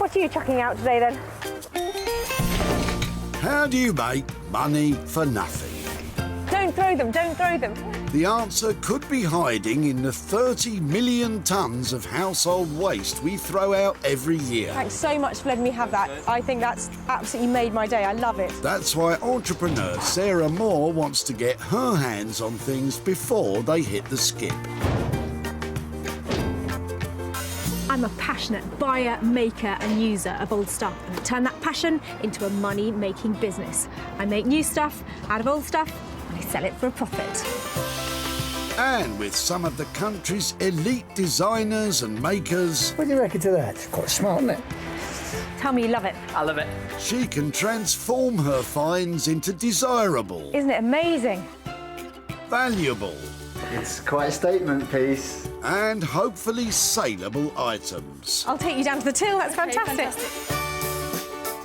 What are you chucking out today, then? How do you make money for nothing? Don't throw them, don't throw them. The answer could be hiding in the 30 million tonnes of household waste we throw out every year. Thanks so much for letting me have that. I think that's absolutely made my day. I love it. That's why entrepreneur Sarah Moore wants to get her hands on things before they hit the skip. I'm a passionate buyer, maker and user of old stuff, and I turn that passion into a money-making business. I make new stuff out of old stuff and I sell it for a profit. And with some of the country's elite designers and makers, What do you reckon to that? It's quite smart, isn't it? Tell me you love it. I love it. she can transform her finds into desirable, Isn't it amazing? valuable, It's quite a statement piece. and hopefully saleable items. I'll take you down to the till. That's fantastic.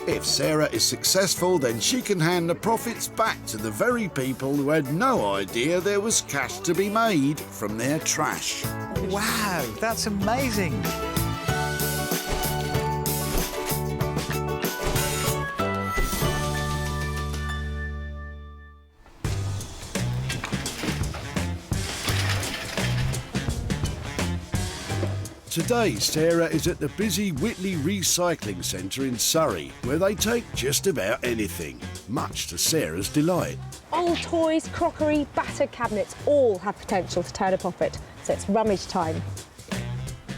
If Sarah is successful, then she can hand the profits back to the very people who had no idea there was cash to be made from their trash. Wow, that's amazing. Today, Sarah is at the busy Whitley Recycling Centre in Surrey, where they take just about anything, much to Sarah's delight. Old toys, crockery, battered cabinets all have potential to turn a profit. So it's rummage time.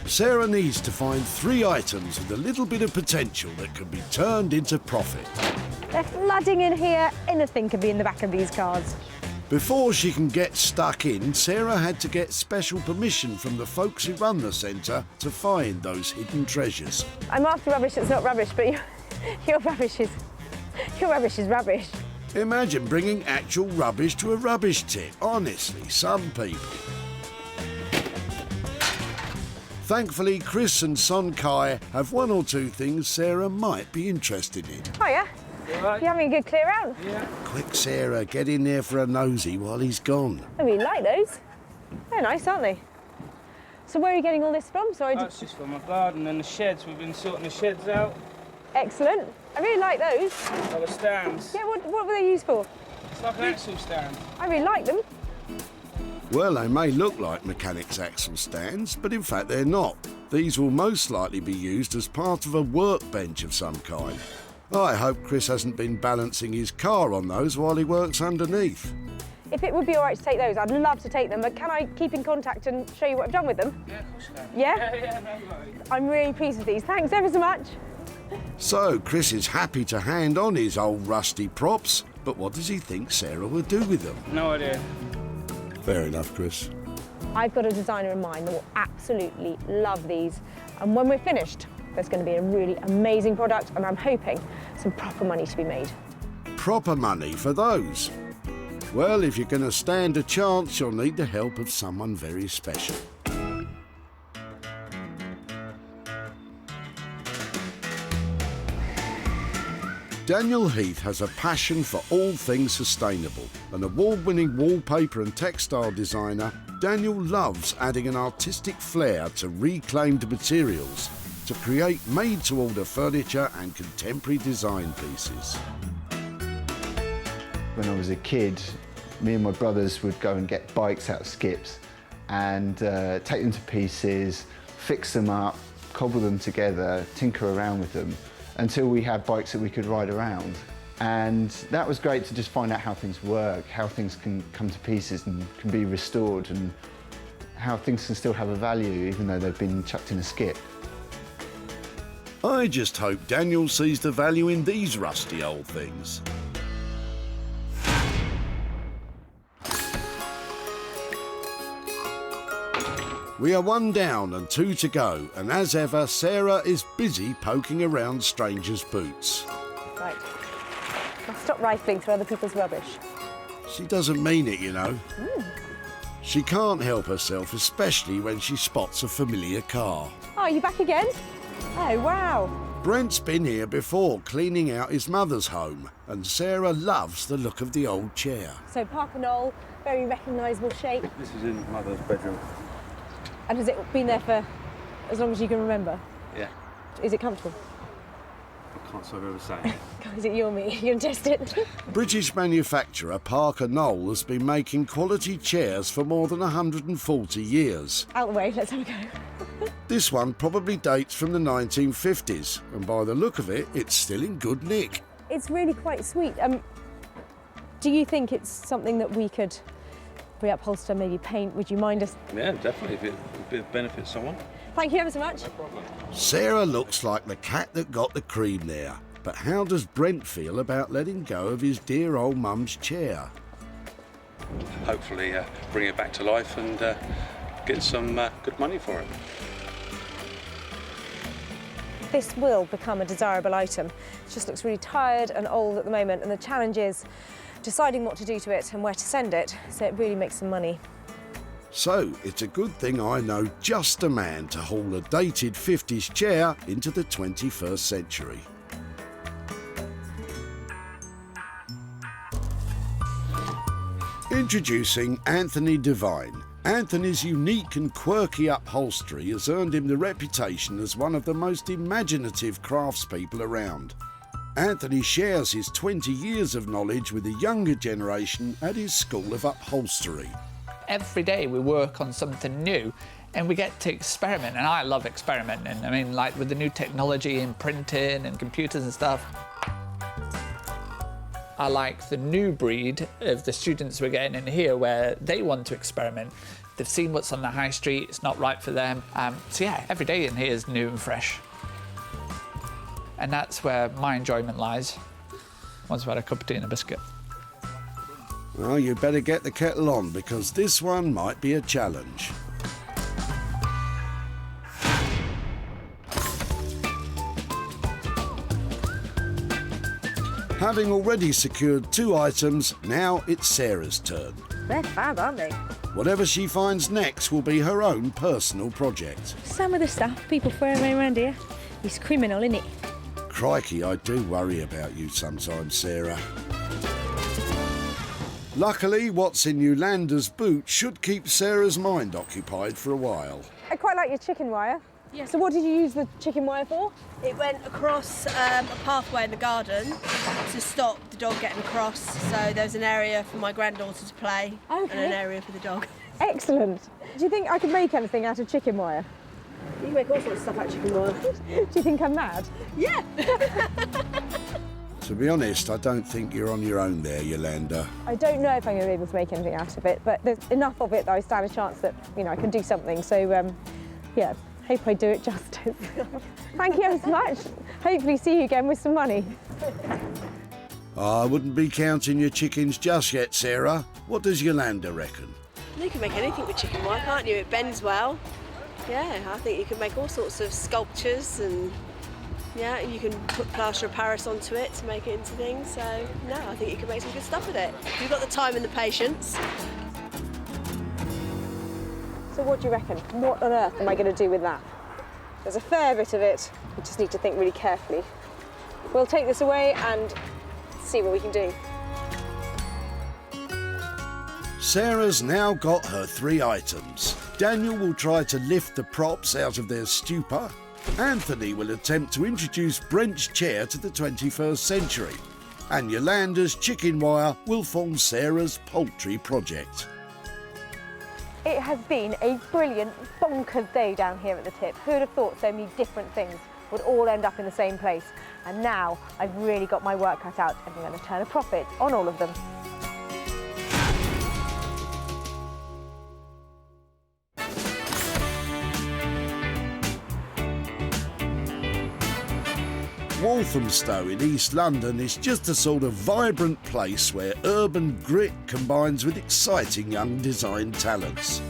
Sarah needs to find 3 items with a little bit of potential that can be turned into profit. They're flooding in here. Anything can be in the back of these cars. Before she can get stuck in, Sarah had to get special permission from the folks who run the centre to find those hidden treasures. I'm after rubbish that's not rubbish, but your rubbish is rubbish. Imagine bringing actual rubbish to a rubbish tip. Honestly, some people. Thankfully, Chris and Son Kai have 1 or 2 things Sarah might be interested in. Hiya. Right. You having a good clear out? Yeah. Quick, Sarah, get in there for a nosy while he's gone. I really like those. They're nice, aren't they? So where are you getting all this from? Sorry. That's just from my garden and the sheds. We've been sorting the sheds out. Excellent. I really like those. All the stands. Yeah, what were they used for? It's like an axle stand. I really like them. Well, they may look like mechanics' axle stands, but in fact they're not. These will most likely be used as part of a workbench of some kind. I hope Chris hasn't been balancing his car on those while he works underneath. If it would be all right to take those, I'd love to take them, but can I keep in contact and show you what I've done with them? Yeah, of course you can. Yeah? Yeah, no worries. I'm really pleased with these. Thanks ever so much. So Chris is happy to hand on his old rusty props, but what does he think Sarah will do with them? No idea. Fair enough, Chris. I've got a designer in mind that will absolutely love these. And when we're finished, there's going to be a really amazing product, and I'm hoping some proper money to be made. Proper money for those? Well, if you're going to stand a chance, you'll need the help of someone very special. Daniel Heath has a passion for all things sustainable. An award-winning wallpaper and textile designer, Daniel loves adding an artistic flair to reclaimed materials to create made-to-order furniture and contemporary design pieces. When I was a kid, me and my brothers would go and get bikes out of skips and take them to pieces, fix them up, cobble them together, tinker around with them until we had bikes that we could ride around. And that was great to just find out how things work, how things can come to pieces and can be restored, and how things can still have a value even though they've been chucked in a skip. I just hope Daniel sees the value in these rusty old things. We are 1 down and 2 to go, and as ever, Sarah is busy poking around strangers' boots. Right. I'll stop rifling through other people's rubbish. She doesn't mean it, you know. She can't help herself, especially when she spots a familiar car. Oh, you back again? Oh, wow. Brent's been here before, cleaning out his mother's home, and Sarah loves the look of the old chair. So Parker Knoll, very recognisable shape. This is in Mother's bedroom. And has it been there for as long as you can remember? Yeah. Is it comfortable? I can't say I've ever sat in it. Is it you or me? You're gonna test it? British manufacturer Parker Knoll has been making quality chairs for more than 140 years. Out the way, let's have a go. This one probably dates from the 1950s, and by the look of it, it's still in good nick. It's really quite sweet. Do you think it's something that we could reupholster, maybe paint? Would you mind us? Yeah, definitely, if it benefits someone. Thank you ever so much. Sarah looks like the cat that got the cream there. But how does Brent feel about letting go of his dear old mum's chair? Hopefully bring it back to life and get some good money for it. This will become a desirable item. It just looks really tired and old at the moment, and the challenge is deciding what to do to it and where to send it, so it really makes some money. So it's a good thing I know just a man to haul a dated 50s chair into the 21st century. Introducing Anthony Devine. Anthony's unique and quirky upholstery has earned him the reputation as one of the most imaginative craftspeople around. Anthony shares his 20 years of knowledge with the younger generation at his School of Upholstery. Every day we work on something new and we get to experiment, and I love experimenting. I mean, like with the new technology in printing and computers and stuff. I like the new breed of the students we're getting in here where they want to experiment. They've seen what's on the high street, it's not right for them. So yeah, every day in here is new and fresh. And that's where my enjoyment lies. Once I've had a cup of tea and a biscuit. Well, you better get the kettle on because this one might be a challenge. Having already secured 2 items, now it's Sarah's turn. They're fab, aren't they? Whatever she finds next will be her own personal project. Some of the stuff people throw around here is criminal, isn't it? Crikey, I do worry about you sometimes, Sarah. Luckily, what's in Yolanda's boot should keep Sarah's mind occupied for a while. I quite like your chicken wire. Yeah. So what did you use the chicken wire for? It went across a pathway in the garden to stop the dog getting across. So there's an area for my granddaughter to play and an area for the dog. Excellent. Do you think I could make anything out of chicken wire? You can make all sorts of stuff out of chicken wire. Do you think I'm mad? Yeah. To be honest, I don't think you're on your own there, Yolanda. I don't know if I'm going to be able to make anything out of it, but there's enough of it that I stand a chance that, you know, I can do something. So, yeah, hope I do it justice. Thank you ever so much. Hopefully see you again with some money. I wouldn't be counting your chickens just yet, Sarah. What does Yolanda reckon? You can make anything with chicken wire, can't you? It bends well. Yeah, I think you can make all sorts of sculptures and yeah, you can put plaster of Paris onto it to make it into things. So, no, I think you can make some good stuff with it. If you've got the time and the patience. So what do you reckon? What on earth am I going to do with that? There's a fair bit of it. We just need to think really carefully. We'll take this away and see what we can do. Sarah's now got her 3 items. Daniel will try to lift the props out of their stupor. Anthony will attempt to introduce Brent's chair to the 21st century. And Yolanda's chicken wire will form Sarah's poultry project. It has been a brilliant, bonkers day down here at the tip. Who would have thought so many different things would all end up in the same place? And now I've really got my work cut out and I'm going to turn a profit on all of them. Walthamstow in East London is just a sort of vibrant place where urban grit combines with exciting young design talents.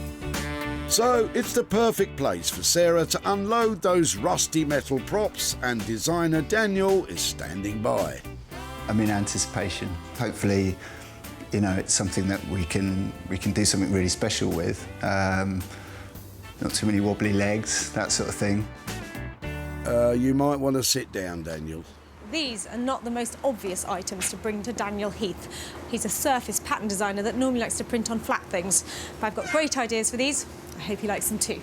So it's the perfect place for Sarah to unload those rusty metal props, and designer Daniel is standing by. I'm in anticipation. Hopefully, you know, it's something that we can do something really special with. Not too many wobbly legs, that sort of thing. You might want to sit down, Daniel. These are not the most obvious items to bring to Daniel Heath. He's a surface pattern designer that normally likes to print on flat things. But I've got great ideas for these. I hope he likes them too.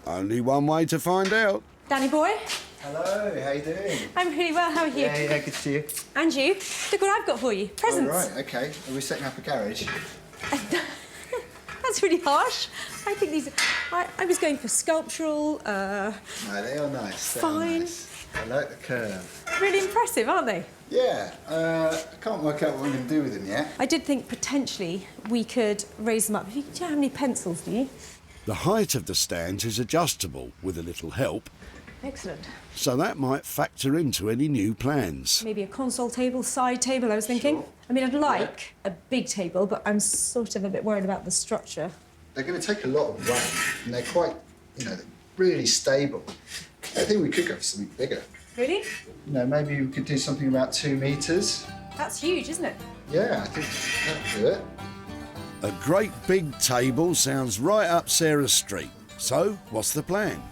Only one way to find out. Danny boy, Hello, how you doing? I'm really well, how are you? Yeah, good to see you. And you? Look what I've got for you. Presents. Oh, right, okay. Are we setting up a garage? That's really harsh. I think these... I was going for sculptural, No, they are nice. They are fine. nice. I like the curve. Really impressive, aren't they? Yeah, I can't work out what I'm going to do with them yet. I did think potentially we could raise them up. Do you have any pencils, do you? The height of the stands is adjustable with a little help, Excellent. so that might factor into any new plans. Maybe a console table, side table, I was thinking. Sure. I mean, I'd like a big table, but I'm sort of a bit worried about the structure. They're going to take a lot of weight, and they're quite, they're really stable. I think we could go for something bigger. Really? Maybe we could do something about 2 metres. That's huge, isn't it? Yeah, I think that'd do it. A great big table sounds right up Sarah's street. So, what's the plan?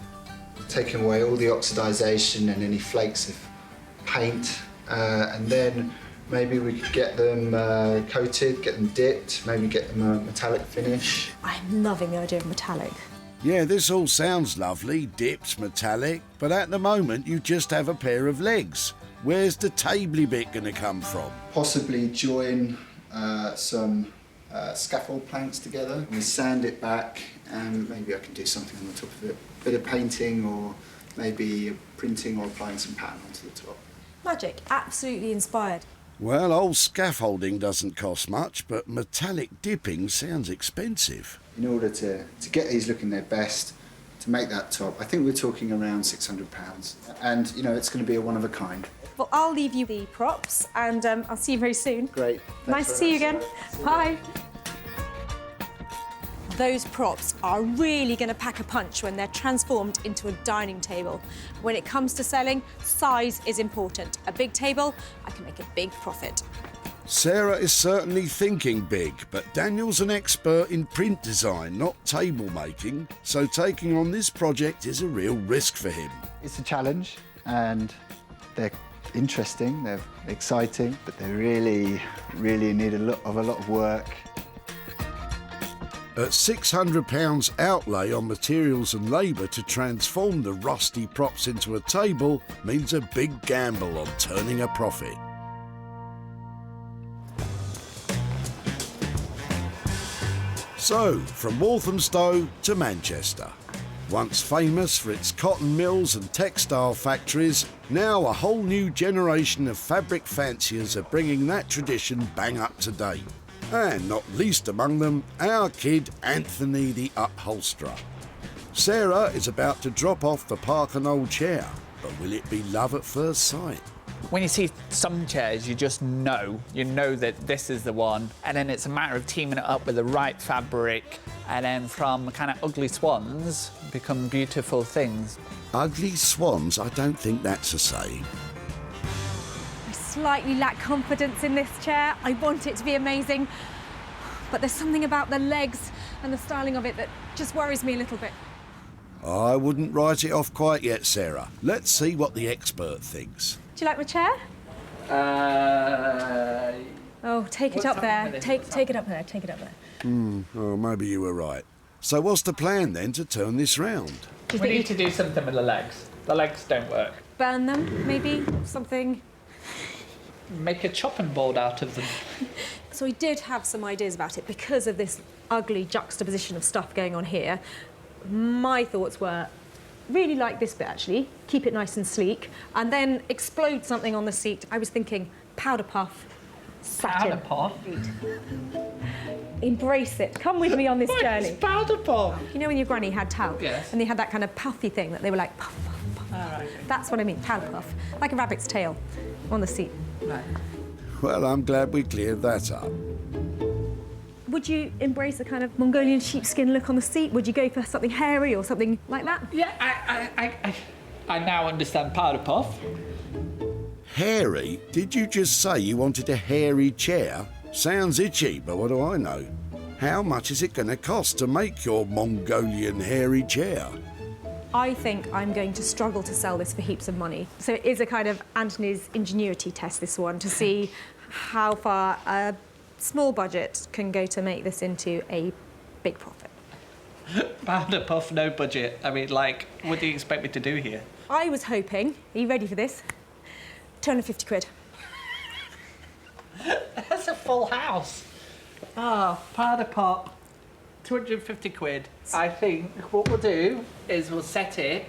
Taking away all the oxidisation and any flakes of paint, and then maybe we could get them coated, get them dipped, maybe get them a metallic finish. I'm loving the idea of metallic. Yeah, this all sounds lovely, dipped, metallic, but at the moment you just have a pair of legs. Where's the tabley bit going to come from? Possibly join some scaffold planks together. We sand it back, and maybe I can do something on the top of it. A bit of painting, or maybe printing or applying some pattern onto the top. Magic, absolutely inspired. Well, old scaffolding doesn't cost much, but metallic dipping sounds expensive. In order to get these looking their best, to make that top, I think we're talking around £600. And, it's going to be a one of a kind. Well, I'll leave you the props, and I'll see you very soon. Great. Nice to see you again. Bye. Those props are really going to pack a punch when they're transformed into a dining table. When it comes to selling, size is important. A big table, I can make a big profit. Sarah is certainly thinking big, but Daniel's an expert in print design, not table making, so taking on this project is a real risk for him. It's a challenge, and they're interesting, they're exciting, but they really, really need a lot of work. At £600 outlay on materials and labour to transform the rusty props into a table means a big gamble on turning a profit. So, from Walthamstow to Manchester. Once famous for its cotton mills and textile factories, now a whole new generation of fabric fanciers are bringing that tradition bang up to date. And not least among them, our kid Anthony the upholsterer. Sarah is about to drop off the park an old chair, but will it be love at first sight? When you see some chairs, you just know. You know that this is the one. And then it's a matter of teaming it up with the right fabric. And then from kind of ugly swans become beautiful things. Ugly swans? I don't think that's a saying. I slightly lack confidence in this chair. I want it to be amazing. But there's something about the legs and the styling of it that just worries me a little bit. I wouldn't write it off quite yet, Sarah. Let's see what the expert thinks. Do you like my chair? Oh, take it up there. Take it up there. Take it up there. Oh, maybe you were right. So what's the plan then to turn this round? We need to do something with the legs. The legs don't work. Burn them, maybe? Something. Make a chopping board out of them. So I did have some ideas about it because of this ugly juxtaposition of stuff going on here. My thoughts were, really like this bit actually, keep it nice and sleek, and then explode something on the seat. I was thinking powder puff, satin. Powder puff? Embrace it. Come with me on this journey. It's powder puff. You know when your granny had talc? Yes. And they had that kind of puffy thing that they were like puff, puff, puff. Right. That's what I mean, powder puff. Like a rabbit's tail on the seat. Right. Well, I'm glad we cleared that up. Would you embrace a kind of Mongolian sheepskin look on the seat? Would you go for something hairy or something like that? Yeah, I now understand powder puff. Hairy? Did you just say you wanted a hairy chair? Sounds itchy, but what do I know? How much is it going to cost to make your Mongolian hairy chair? I think I'm going to struggle to sell this for heaps of money. So it is a kind of Anthony's ingenuity test, this one, to see how far a small budget can go to make this into a big profit. Powder puff, no budget. I mean, like, what do you expect me to do here? I was hoping, are you ready for this? 250 quid. That's a full house. Ah, powder pop, 250 quid. I think what we'll do is we'll set it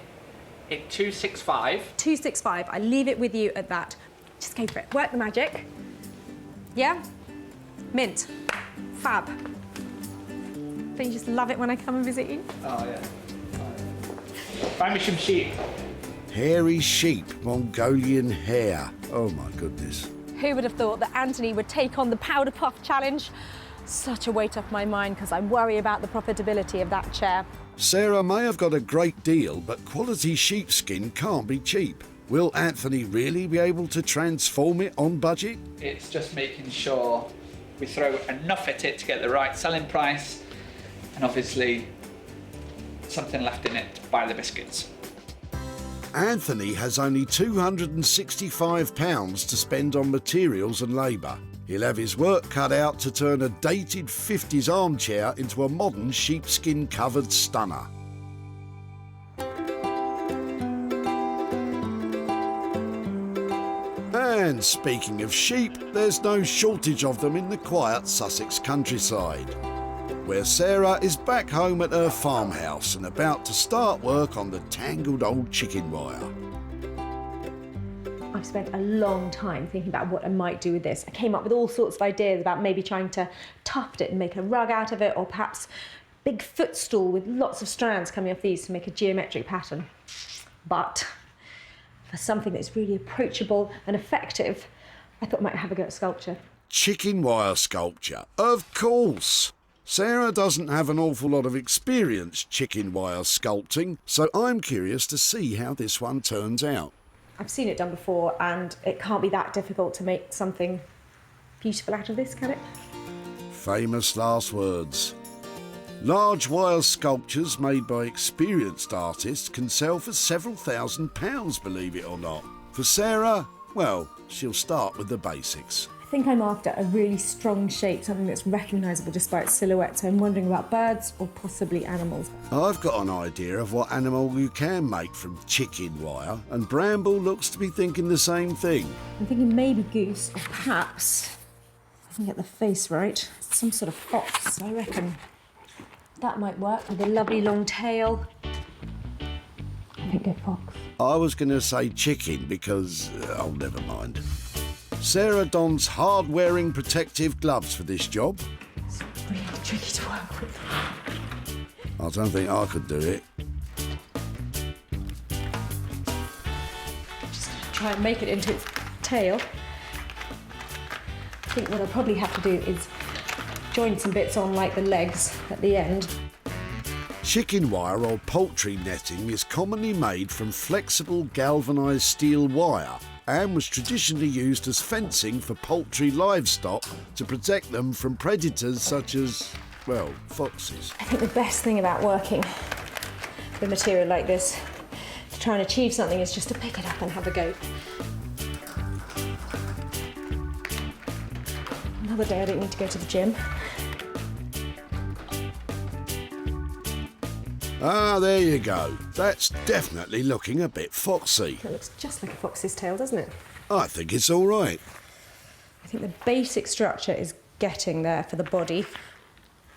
at 265. 265, I leave it with you at that. Just go for it, work the magic. Yeah? Mint. Fab. Don't you just love it when I come and visit you? Oh, yeah. Buy me some sheep. Hairy sheep, Mongolian hair. Oh my goodness. Who would have thought that Anthony would take on the powder puff challenge? Such a weight off my mind because I worry about the profitability of that chair. Sarah may have got a great deal, but quality sheepskin can't be cheap. Will Anthony really be able to transform it on budget? It's just making sure we throw enough at it to get the right selling price, and obviously something left in it to buy the biscuits. Anthony has only £265 to spend on materials and labour. He'll have his work cut out to turn a dated 50s armchair into a modern sheepskin-covered stunner. And speaking of sheep, there's no shortage of them in the quiet Sussex countryside, where Sarah is back home at her farmhouse and about to start work on the tangled old chicken wire. I've spent a long time thinking about what I might do with this. I came up with all sorts of ideas about maybe trying to tuft it and make a rug out of it, or perhaps big footstool with lots of strands coming off these to make a geometric pattern. But for something that's really approachable and effective, I thought I might have a go at sculpture. Chicken wire sculpture, of course. Sarah doesn't have an awful lot of experience chicken wire sculpting, so I'm curious to see how this one turns out. I've seen it done before and it can't be that difficult to make something beautiful out of this, can it? Famous last words. Large wire sculptures made by experienced artists can sell for several £1,000s, believe it or not. For Sarah, well, she'll start with the basics. I think I'm after a really strong shape, something that's recognisable just by its silhouette, so I'm wondering about birds or possibly animals. I've got an idea of what animal you can make from chicken wire, and Bramble looks to be thinking the same thing. I'm thinking maybe goose, or perhaps, if I can get the face right, some sort of fox, I reckon. That might work with a lovely long tail. I think go fox. I was going to say chicken because, oh, never mind. Sarah dons hard-wearing protective gloves for this job. It's really tricky to work with. I don't think I could do it. Just try and make it into its tail. I think what I'll probably have to do is join some bits on like the legs at the end. Chicken wire or poultry netting is commonly made from flexible galvanised steel wire and was traditionally used as fencing for poultry livestock to protect them from predators such as, well, foxes. I think the best thing about working with material like this to try and achieve something is just to pick it up and have a go. Another day I don't need to go to the gym. Ah, there you go. That's definitely looking a bit foxy. It looks just like a fox's tail, doesn't it? I think it's all right. I think the basic structure is getting there for the body.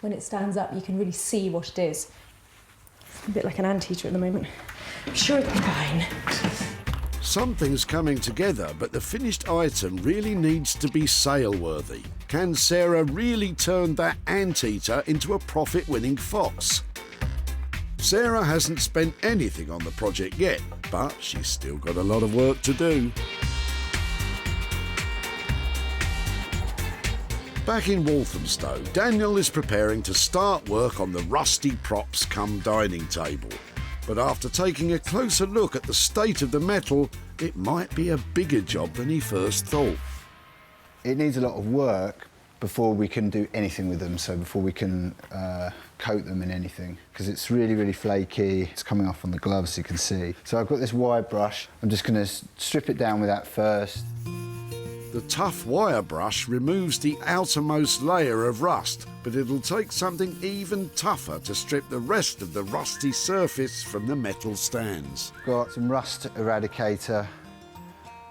When it stands up, you can really see what it is. It's a bit like an anteater at the moment. I'm sure it'll be fine. Something's coming together, but the finished item really needs to be sale-worthy. Can Sarah really turn that anteater into a profit-winning fox? Sarah hasn't spent anything on the project yet, but she's still got a lot of work to do. Back in Walthamstow, Daniel is preparing to start work on the rusty props come dining table. But after taking a closer look at the state of the metal, it might be a bigger job than he first thought. It needs a lot of work before we can do anything with them, so before we can coat them in anything, because it's really, really flaky. It's coming off on the gloves, you can see. So I've got this wire brush. I'm just going to strip it down with that first. The tough wire brush removes the outermost layer of rust, but it'll take something even tougher to strip the rest of the rusty surface from the metal stands. Got some rust eradicator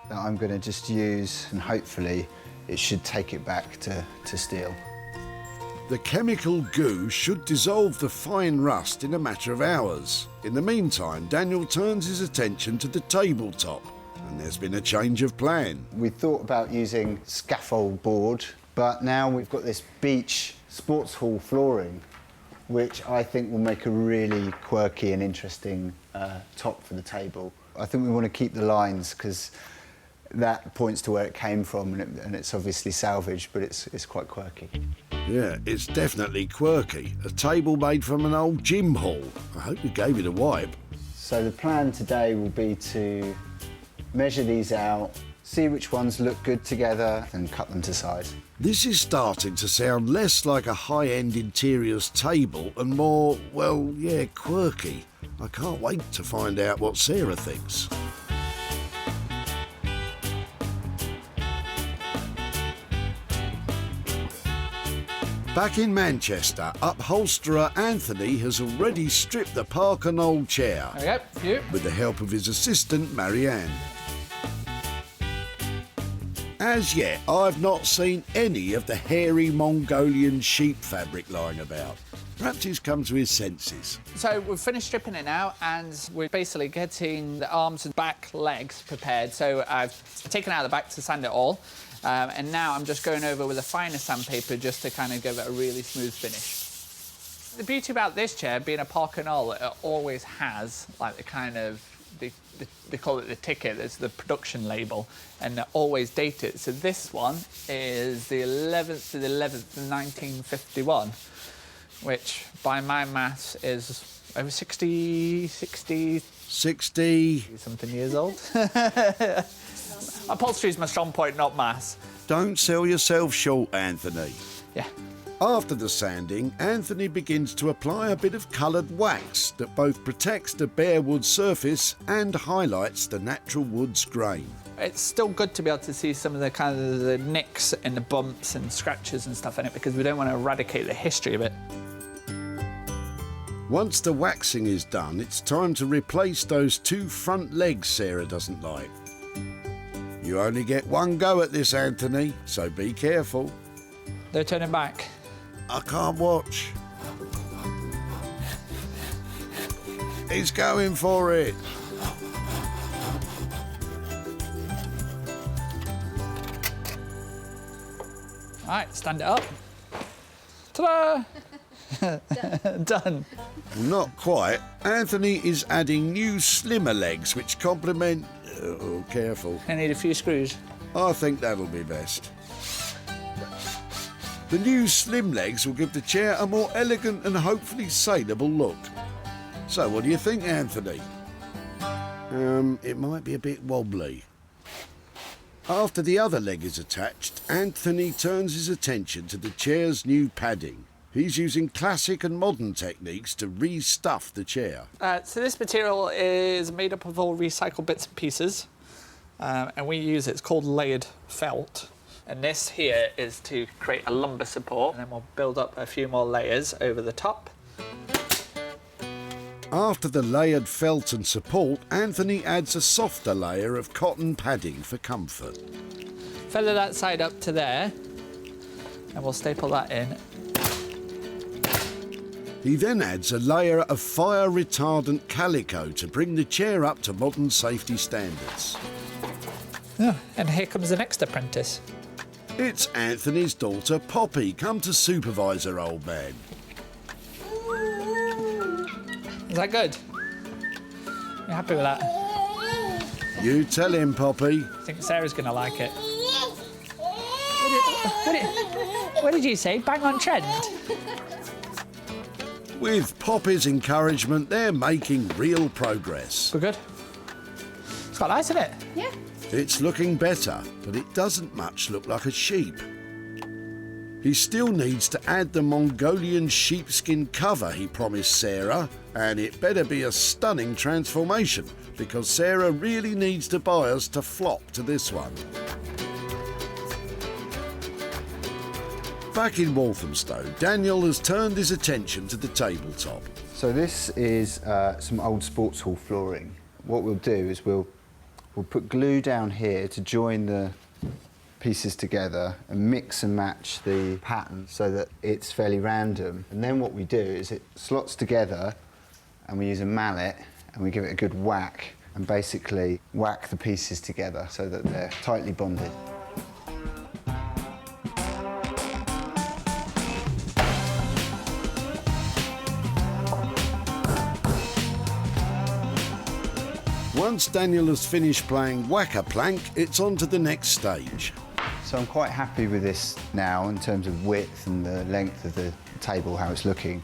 that I'm going to just use, and hopefully it should take it back to steel. The chemical goo should dissolve the fine rust in a matter of hours. In the meantime, Daniel turns his attention to the tabletop, and there's been a change of plan. We thought about using scaffold board, but now we've got this beach sports hall flooring, which I think will make a really quirky and interesting top for the table. I think we want to keep the lines because that points to where it came from, and it's obviously salvaged, but it's quite quirky. Yeah, it's definitely quirky. A table made from an old gym hall. I hope you gave it a wipe. So the plan today will be to measure these out, see which ones look good together, and cut them to size. This is starting to sound less like a high-end interiors table and more, well, yeah, quirky. I can't wait to find out what Sarah thinks. Back in Manchester, upholsterer Anthony has already stripped the Parker Knoll chair with the help of his assistant Marianne. As yet, I've not seen any of the hairy Mongolian sheep fabric lying about. Perhaps he's come to his senses. So we've finished stripping it now, and we're basically getting the arms and back legs prepared. So I've taken out the back to sand it all. And now I'm just going over with a finer sandpaper just to kind of give it a really smooth finish. The beauty about this chair, being a Parker Knoll, it always has like the kind of, they call it the ticket, it's the production label, and they always date it. So this one is the 11th to the 11th, 1951, which by my maths is over 60 something years old. Upholstery is my strong point, not maths. Don't sell yourself short, Anthony. Yeah. After the sanding, Anthony begins to apply a bit of coloured wax that both protects the bare wood surface and highlights the natural wood's grain. It's still good to be able to see some of the kind of the nicks and the bumps and scratches and stuff in it, because we don't want to eradicate the history of it. Once the waxing is done, it's time to replace those two front legs Sarah doesn't like. You only get one go at this, Anthony, so be careful. They're turning back. I can't watch. He's going for it. Right, stand it up. Ta-da! Done. Well, not quite. Anthony is adding new slimmer legs which complement... Oh, careful. I need a few screws. I think that'll be best. The new slim legs will give the chair a more elegant and hopefully saleable look. So what do you think, Anthony? It might be a bit wobbly. After the other leg is attached, Anthony turns his attention to the chair's new padding. He's using classic and modern techniques to re-stuff the chair. So this material is made up of all recycled bits and pieces, and we use it's called layered felt. And this here is to create a lumbar support, and then we'll build up a few more layers over the top. After the layered felt and support, Anthony adds a softer layer of cotton padding for comfort. Feather that side up to there, and we'll staple that in. He then adds a layer of fire-retardant calico to bring the chair up to modern safety standards. Oh, and here comes the next apprentice. It's Anthony's daughter, Poppy, come to supervise her old man. Is that good? You happy with that? You tell him, Poppy. I think Sarah's going to like it. What did you say? Bang on trend? With Poppy's encouragement, they're making real progress. We're good? It's quite nice, isn't it? Yeah. It's looking better, but it doesn't much look like a sheep. He still needs to add the Mongolian sheepskin cover he promised Sarah, and it better be a stunning transformation, because Sarah really needs to buy us to flop to this one. Back in Walthamstow, Daniel has turned his attention to the tabletop. So this is some old sports hall flooring. What we'll do is we'll put glue down here to join the pieces together and mix and match the pattern so that it's fairly random. And then what we do is it slots together and we use a mallet and we give it a good whack and basically whack the pieces together so that they're tightly bonded. Once Daniel has finished playing whack-a-plank, it's on to the next stage. So I'm quite happy with this now in terms of width and the length of the table, how it's looking.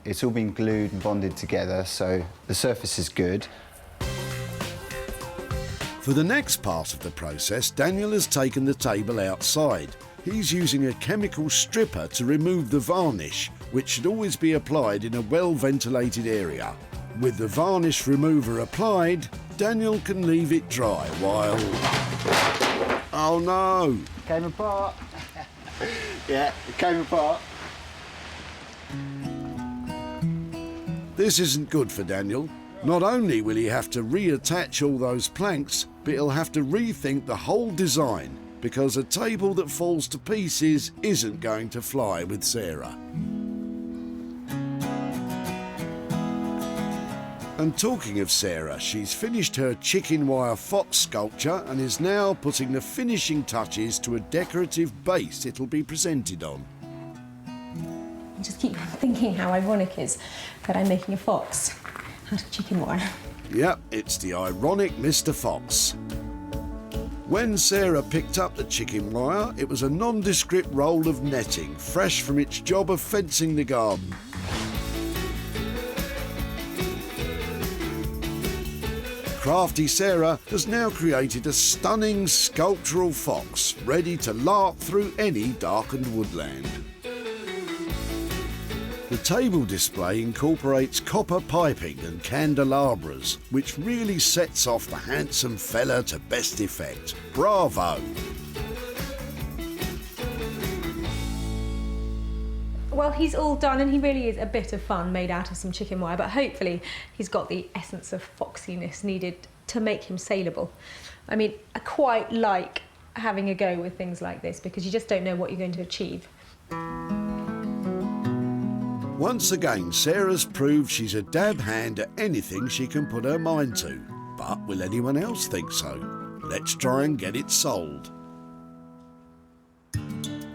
It's all been glued and bonded together, so the surface is good. For the next part of the process, Daniel has taken the table outside. He's using a chemical stripper to remove the varnish, which should always be applied in a well-ventilated area. With the varnish remover applied, Daniel can leave it dry while... Oh no! Came apart. Yeah, it came apart. This isn't good for Daniel. Not only will he have to reattach all those planks, but he'll have to rethink the whole design, because a table that falls to pieces isn't going to fly with Sarah. And talking of Sarah, she's finished her chicken wire fox sculpture and is now putting the finishing touches to a decorative base it'll be presented on. I just keep thinking how ironic it is that I'm making a fox out of chicken wire. Yep, it's the ironic Mr. Fox. When Sarah picked up the chicken wire, it was a nondescript roll of netting, fresh from its job of fencing the garden. Crafty Sarah has now created a stunning sculptural fox, ready to lark through any darkened woodland. The table display incorporates copper piping and candelabras, which really sets off the handsome fella to best effect. Bravo! Well, he's all done and he really is a bit of fun made out of some chicken wire, but hopefully he's got the essence of foxiness needed to make him saleable. I mean, I quite like having a go with things like this because you just don't know what you're going to achieve. Once again, Sarah's proved she's a dab hand at anything she can put her mind to. But will anyone else think so? Let's try and get it sold.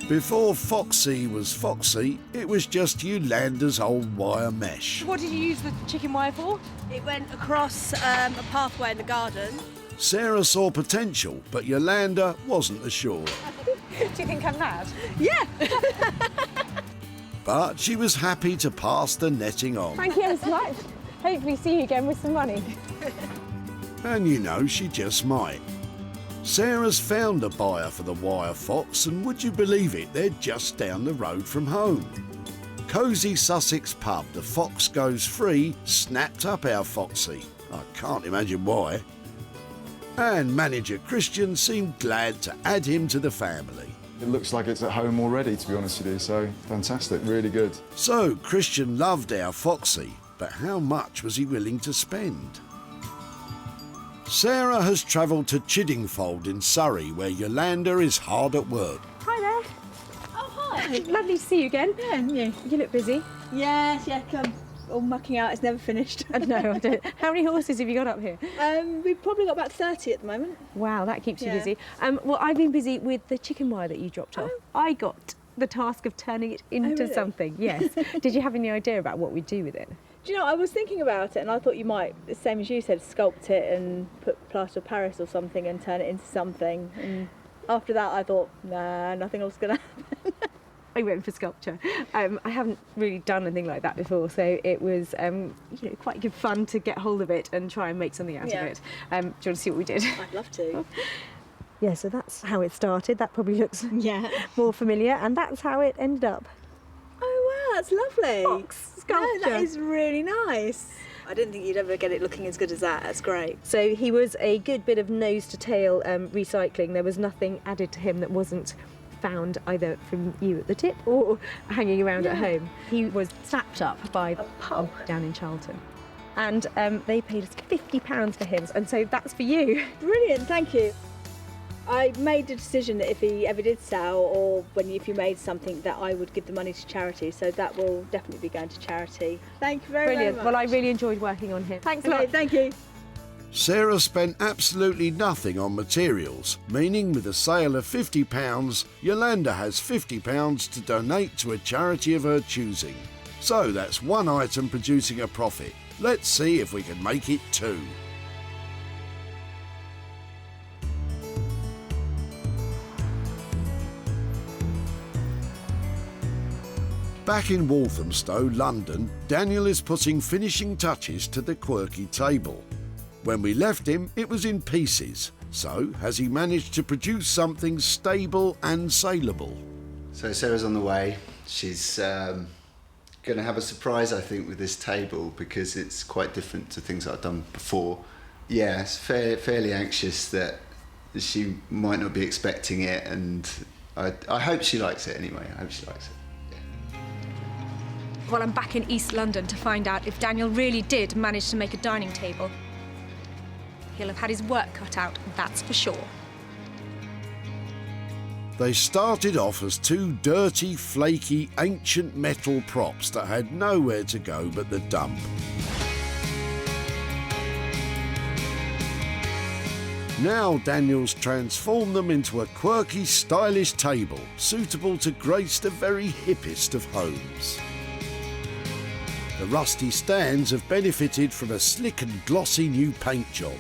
Before Foxy was Foxy, it was just Yolanda's old wire mesh. What did you use the chicken wire for? It went across a pathway in the garden. Sarah saw potential, but Yolanda wasn't as sure. Do you think I'm mad? Yeah. But she was happy to pass the netting on. Thank you so much. Hopefully see you again with some money. And you know, she just might. Sarah's found a buyer for the wire fox, and would you believe it, they're just down the road from home. Cosy Sussex pub, the Fox Goes Free, snapped up our Foxy. I can't imagine why. And manager Christian seemed glad to add him to the family. It looks like it's at home already, to be honest with you, so fantastic, really good. So Christian loved our Foxy, but how much was he willing to spend? Sarah has travelled to Chiddingfold in Surrey, where Yolanda is hard at work. Hi there. Oh, hi. Lovely to see you again. Yeah, and you? You look busy. Yeah, come all mucking out. It's never finished. No, I don't. How many horses have you got up here? We've probably got about 30 at the moment. Wow, that keeps you Yeah. busy. Well, I've been busy with the chicken wire that you dropped off. I got the task of turning it into really? something, yes. Did you have any idea about what we'd do with it? Do you know, I was thinking about it and I thought you might, the same as you said, sculpt it and put plaster of Paris or something and turn it into something. And after that I thought, nah, nothing else is going to happen. I went for sculpture. I haven't really done anything like that before, so it was quite good fun to get hold of it and try and make something out of it. Do you want to see what we did? I'd love to. Yeah, so that's how it started. That probably looks more familiar, and that's how it ended up. Oh wow, that's lovely. Fox sculpture. No, that is really nice. I didn't think you'd ever get it looking as good as that. That's great. So he was a good bit of nose to tail recycling. There was nothing added to him that wasn't found either from you at the tip or hanging around at home. He was snapped up by a pub down in Charlton. And they paid us £50 for him, and so that's for you. Brilliant, thank you. I made a decision that if he ever did sell, or if you made something, that I would give the money to charity. So that will definitely be going to charity. Thank you very, Brilliant. much. Well, I really enjoyed working on him. Thanks a lot. Thank you. Sarah spent absolutely nothing on materials, meaning with a sale of £50, Yolanda has £50 to donate to a charity of her choosing. So that's one item producing a profit. Let's see if we can make it 2. Back in Walthamstow, London, Daniel is putting finishing touches to the quirky table. When we left him, it was in pieces. So, has he managed to produce something stable and saleable? So Sarah's on the way. She's going to have a surprise, I think, with this table because it's quite different to things I've done before. Yeah, it's fairly anxious that she might not be expecting it, and I hope she likes it anyway. I hope she likes it. Well, I'm back in East London to find out if Daniel really did manage to make a dining table. He'll have had his work cut out, that's for sure. They started off as 2 dirty, flaky, ancient metal props that had nowhere to go but the dump. Now Daniel's transformed them into a quirky, stylish table, suitable to grace the very hippest of homes. The rusty stands have benefited from a slick and glossy new paint job.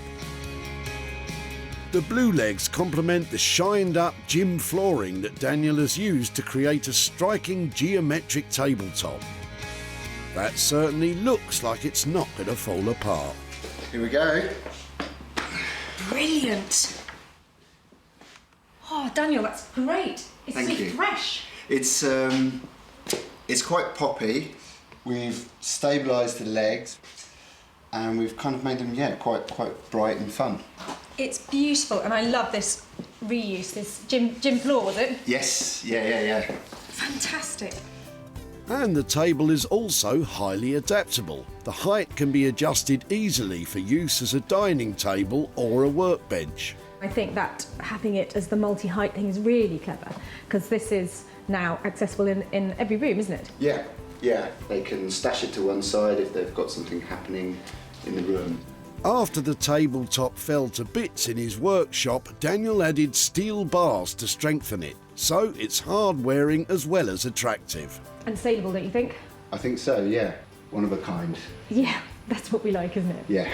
The blue legs complement the shined-up gym flooring that Daniel has used to create a striking geometric tabletop. That certainly looks like it's not going to fall apart. Here we go. Brilliant. Oh, Daniel, that's great. It's Thank so you. fresh. It's quite poppy. We've stabilised the legs and we've kind of made them, quite bright and fun. It's beautiful, and I love this reuse, this gym floor, was it? Yes, yeah. Fantastic. And the table is also highly adaptable. The height can be adjusted easily for use as a dining table or a workbench. I think that having it as the multi-height thing is really clever, because this is now accessible in every room, isn't it? Yeah, they can stash it to one side if they've got something happening in the room. After the tabletop fell to bits in his workshop, Daniel added steel bars to strengthen it, so it's hard-wearing as well as attractive. And saleable, don't you think? I think so, yeah. One of a kind. Yeah, that's what we like, isn't it? Yeah.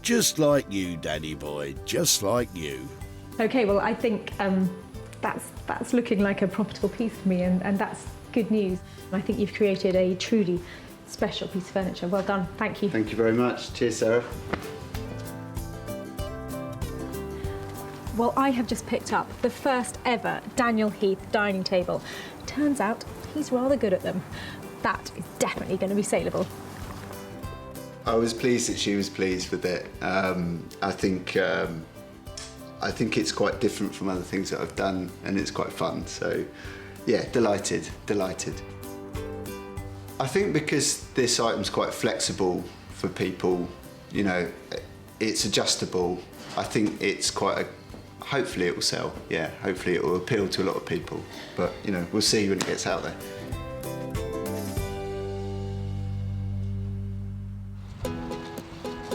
Just like you, Danny boy, just like you. OK, well, I think that's looking like a profitable piece for me, and that's good news. I think you've created a truly special piece of furniture. Well done, thank you. Thank you very much. Cheers, Sarah. Well, I have just picked up the first ever Daniel Heath dining table. Turns out he's rather good at them. That is definitely going to be saleable. I was pleased that she was pleased with it. I think it's quite different from other things that I've done, and it's quite fun. So, yeah, delighted. I think because this item's quite flexible for people, you know, it's adjustable. I think it's quite hopefully it will sell. Yeah, hopefully it will appeal to a lot of people. But, you know, we'll see when it gets out there.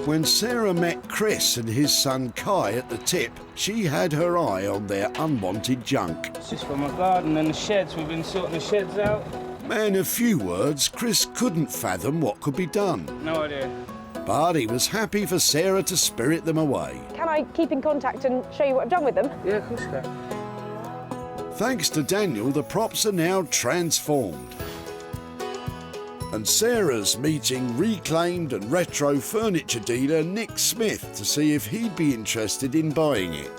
When Sarah met Chris and his son Kai at the tip, she had her eye on their unwanted junk. It's just for my garden and the sheds. We've been sorting the sheds out. Man of few words, Chris couldn't fathom what could be done. No idea. But he was happy for Sarah to spirit them away. Can I keep in contact and show you what I've done with them? Yeah, of course you can. Thanks to Daniel, the props are now transformed. And Sarah's meeting reclaimed and retro furniture dealer Nick Smith to see if he'd be interested in buying it.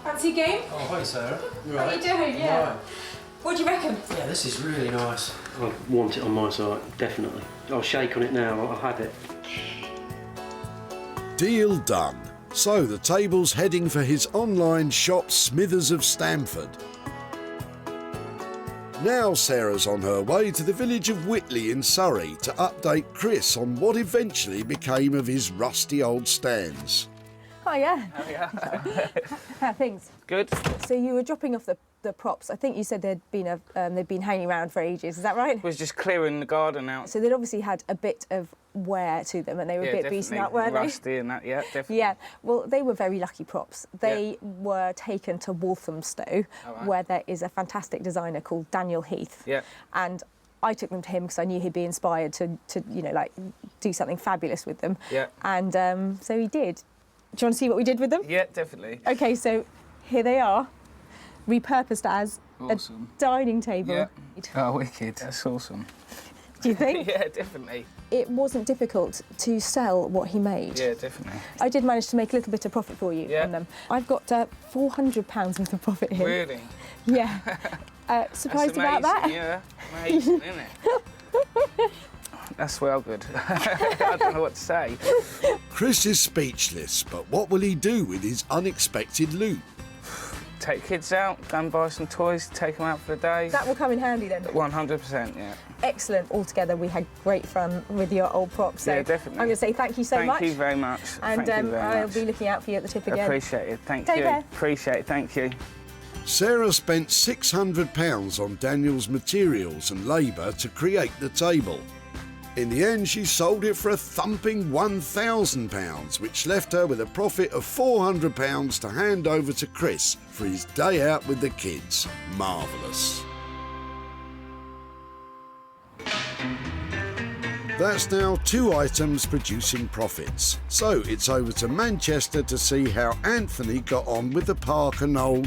Fancy a game? Oh, hi Sarah. You How are you doing? Yeah. Right. What do you reckon? Yeah, this is really nice. I want it on my site, definitely. I'll shake on it now, I'll have it. Deal done. So the table's heading for his online shop Smithers of Stamford. Now Sarah's on her way to the village of Whitley in Surrey to update Chris on what eventually became of his rusty old stands. Oh yeah. Oh, yeah. How are things? Good. So you were dropping off the props. I think you said they'd been hanging around for ages. Is that right? Was just clearing the garden out. So they'd obviously had a bit of wear to them, and they were a bit beaten up, weren't they? Rusty and that, yeah, definitely. Yeah. Well, they were very lucky props. They were taken to Walthamstow, where there is a fantastic designer called Daniel Heath. Yeah. And I took them to him because I knew he'd be inspired to you know, like do something fabulous with them. Yeah. And so he did. Do you want to see what we did with them? Yeah, definitely. Okay, so here they are, repurposed as awesome. a dining table. Yeah. Oh, wicked. That's awesome. Do you think? Yeah, definitely. It wasn't difficult to sell what he made. Yeah, definitely. I did manage to make a little bit of profit for you on them. I've got £400 worth of profit here. Really? Yeah. Surprised about that? Yeah, amazing, isn't it? That's well good. I don't know what to say. Chris is speechless, but what will he do with his unexpected loot? Take kids out, go and buy some toys, take them out for the day. That will come in handy then? 100%, yeah. Excellent. Altogether, we had great fun with your old props. So yeah, definitely. I'm going to say thank you so much. Thank you very much. And thank you very I'll much. be looking out for you at the tip again. Appreciate it. Thank Take you. care. Appreciate it. Thank you. Sarah spent £600 on Daniel's materials and labour to create the table. In the end, she sold it for a thumping £1,000, which left her with a profit of £400 to hand over to Chris for his day out with the kids. Marvellous. That's now 2 items producing profits. So it's over to Manchester to see how Anthony got on with the Parker Knoll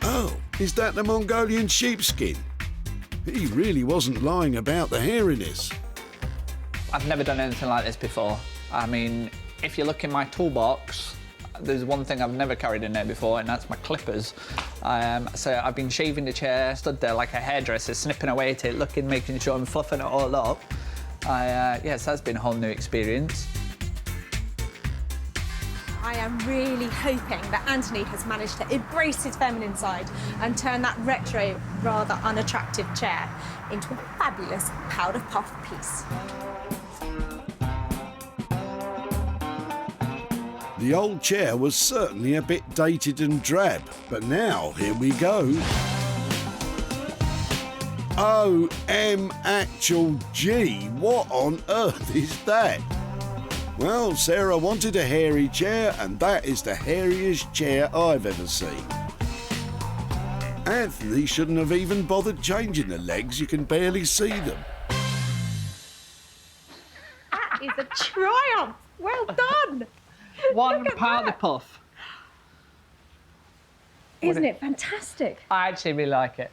Oh, is that the Mongolian sheepskin? He really wasn't lying about the hairiness. I've never done anything like this before. I mean, if you look in my toolbox, there's one thing I've never carried in there before, and that's my clippers. So I've been shaving the chair, stood there like a hairdresser, snipping away at it, looking, making sure I'm fluffing it all up. Yes, that's been a whole new experience. I am really hoping that Anthony has managed to embrace his feminine side and turn that retro, rather unattractive chair into a fabulous powder puff piece. The old chair was certainly a bit dated and drab, but now here we go. OMG, what on earth is that? Well, Sarah wanted a hairy chair, and that is the hairiest chair I've ever seen. Anthony shouldn't have even bothered changing the legs, you can barely see them. That is a triumph! Well done! One powder puff. Isn't it fantastic? I actually really like it.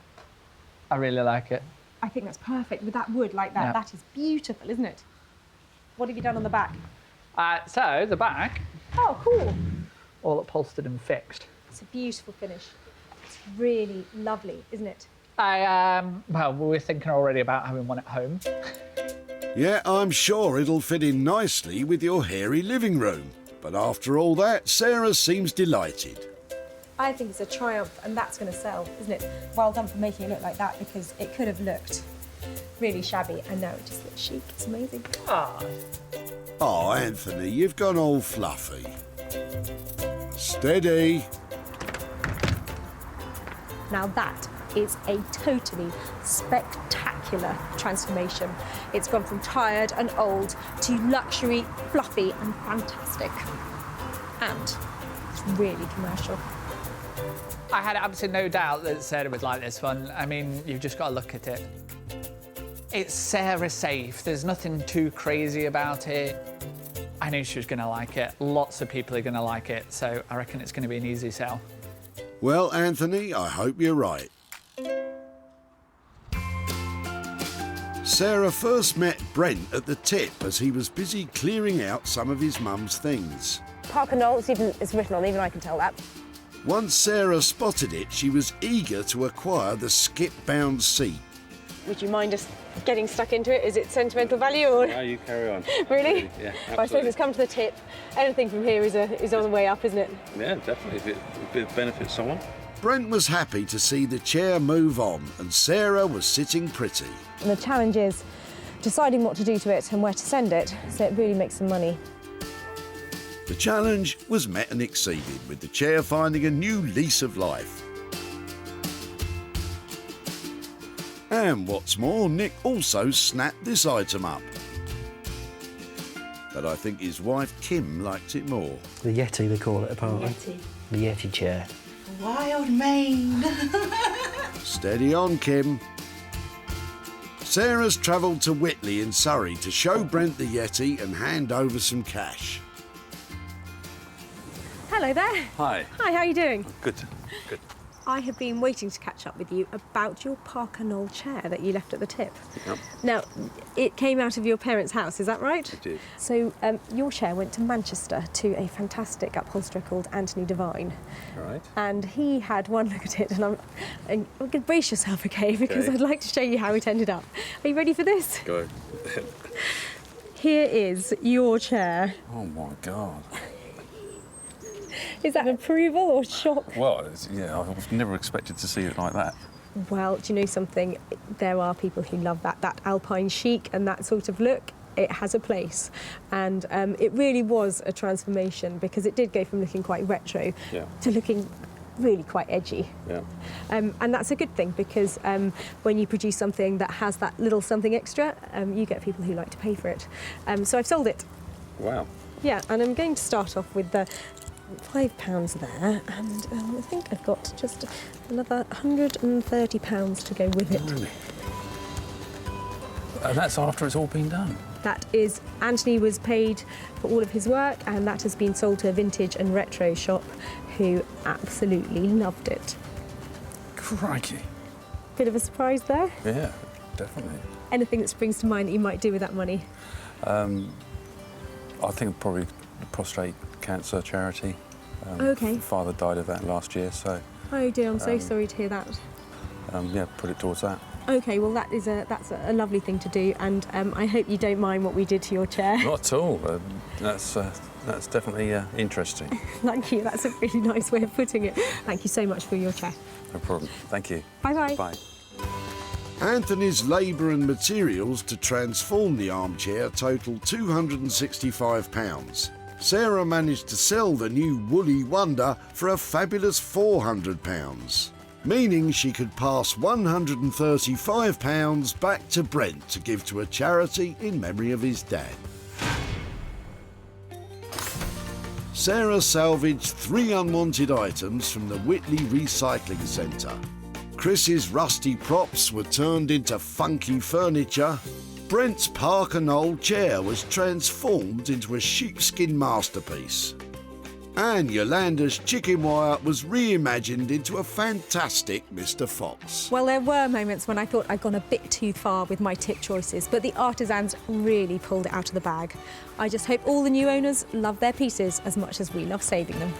I really like it. I think that's perfect with that wood like that. Yeah. That is beautiful, isn't it? What have you done on the back? So the back, Oh, cool. all upholstered and fixed. It's a beautiful finish. It's really lovely, isn't it? Well, we're thinking already about having one at home. Yeah, I'm sure it'll fit in nicely with your hairy living room. But after all that, Sarah seems delighted. I think it's a triumph, and that's going to sell, isn't it? Well done for making it look like that, because it could have looked really shabby, and now it just looks chic. It's amazing. Oh, Anthony, you've gone all fluffy. Steady. Now that is a totally spectacular transformation. It's gone from tired and old to luxury, fluffy and fantastic. And it's really commercial. I had absolutely no doubt that Sarah would like this one. I mean, you've just got to look at it. It's Sarah safe. There's nothing too crazy about it. I knew she was going to like it. Lots of people are going to like it, so I reckon it's going to be an easy sell. Well, Anthony, I hope you're right. Sarah first met Brent at the tip as he was busy clearing out some of his mum's things. Parker Knoll, it's written on, even I can tell that. Once Sarah spotted it, she was eager to acquire the skip-bound seat. Would you mind just getting stuck into it? Is it sentimental value or...? No, you carry on. Really? Yeah, Well, I suppose it's come to the tip. Anything from here is on the way up, isn't it? Yeah, definitely. If it benefits someone. Brent was happy to see the chair move on and Sarah was sitting pretty. And the challenge is deciding what to do to it and where to send it, so it really makes some money. The challenge was met and exceeded, with the chair finding a new lease of life. And what's more, Nick also snapped this item up. But I think his wife Kim liked it more. The Yeti, they call it apparently. Yeti. The Yeti chair. Wild mane. Steady on, Kim. Sarah's travelled to Whitley in Surrey to show Brent the Yeti and hand over some cash. Hello there. Hi. Hi, how are you doing? Good. Good. I have been waiting to catch up with you about your Parker Knoll chair that you left at the tip. Yep. Now, it came out of your parents' house, is that right? It did. So, your chair went to Manchester to a fantastic upholsterer called Anthony Devine. All right. And he had one look at it, and I'm going to brace yourself, okay? Because Okay. I'd like to show you how it ended up. Are you ready for this? Go. Here is your chair. Oh my God. Is that approval or shock? Well, yeah, I was never expected to see it like that. Well, do you know something? There are people who love that alpine chic and that sort of look. It has a place, and it really was a transformation because it did go from looking quite retro to looking really quite edgy. Yeah. And that's a good thing because when you produce something that has that little something extra, you get people who like to pay for it. So I've sold it. Wow. Yeah, and I'm going to start off with the £5 there, and I think I've got just another £130 to go with it. And that's after it's all been done. That is, Anthony was paid for all of his work, and that has been sold to a vintage and retro shop who absolutely loved it. Crikey. Bit of a surprise there. Yeah, definitely. Anything that springs to mind that you might do with that money? I think probably the prostate cancer charity. Okay. Father died of that last year, so Oh dear, I'm so sorry to hear that. yeah, put it towards that. Okay, well that's a lovely thing to do, and I hope you don't mind what we did to your chair. Not at all. That's definitely interesting. Thank you, that's a really nice way of putting it. Thank you so much for your chair. No problem. Thank you. Bye-bye. Bye. Anthony's labour and materials to transform the armchair totaled £265. Sarah managed to sell the new woolly wonder for a fabulous £400, meaning she could pass £135 back to Brent to give to a charity in memory of his dad. Sarah salvaged 3 unwanted items from the Whitley Recycling Centre. Chris's rusty props were turned into funky furniture. Brent's Parker Knoll chair was transformed into a sheepskin masterpiece. And Yolanda's chicken wire was reimagined into a fantastic Mr. Fox. Well, there were moments when I thought I'd gone a bit too far with my tip choices, but the artisans really pulled it out of the bag. I just hope all the new owners love their pieces as much as we love saving them.